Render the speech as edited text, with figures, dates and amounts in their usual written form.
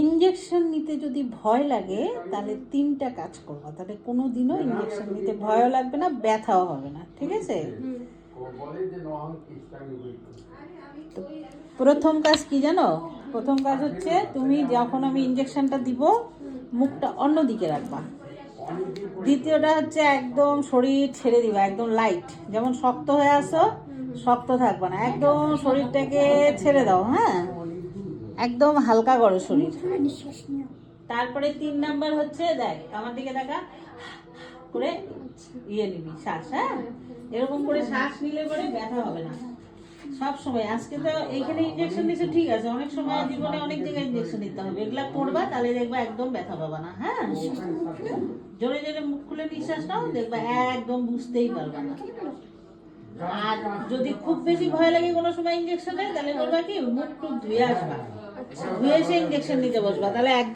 Injection নিতে যদি ভয় লাগে তাহলে 3টা কাজ করবো, তাহলে কোনো দিনও ইঞ্জেকশন নিতে ভয়ও লাগবে না, ব্যথাও হবে না, ঠিক আছে? তো প্রথম কাজ কি জানো? প্রথম কাজ হচ্ছে তুমি যখন আমি ইঞ্জেকশনটা দিব মুখটা অন্যদিকে রাখবা। দ্বিতীয়টা হচ্ছে একদম শরীর ছেড়ে দিবা, একদম লাইট, যেমন শক্ত হয়ে আসো শক্ত থাকবা না, একদম শরীরটাকে ছেড়ে দাও। হ্যাঁ, একদম হালকা করো শরীর। তারপরে 3 নাম্বার হচ্ছে দেখ আমার দিকে দেখা করে নিবি শ্বাস। হ্যাঁ, এরকম করে শ্বাস নিলে পরে ব্যথা হবে না সব সময়। আজকে তো এইখানে ইনজেকশন দিচ্ছে, ঠিক আছে, অনেক সময় জীবনে অনেক জায়গায় ইনজেকশন দিতে হবে, এগুলা করবা তাহলে দেখবা একদম ব্যথা পাবা না। হ্যাঁ, জোরে জোরে মুখ খুলে নিঃশ্বাস নাও, দেখবা একদম বুঝতেই পারবা না। আর যদি খুব বেশি ভয় লাগে কোনো সময় ইনজেকশনে, তাহলে করবা কি মুখ টুক ধুয়ে আসবা, ধুয়ে এসে ইনজেকশন নিতে বসবা, তাহলে একদম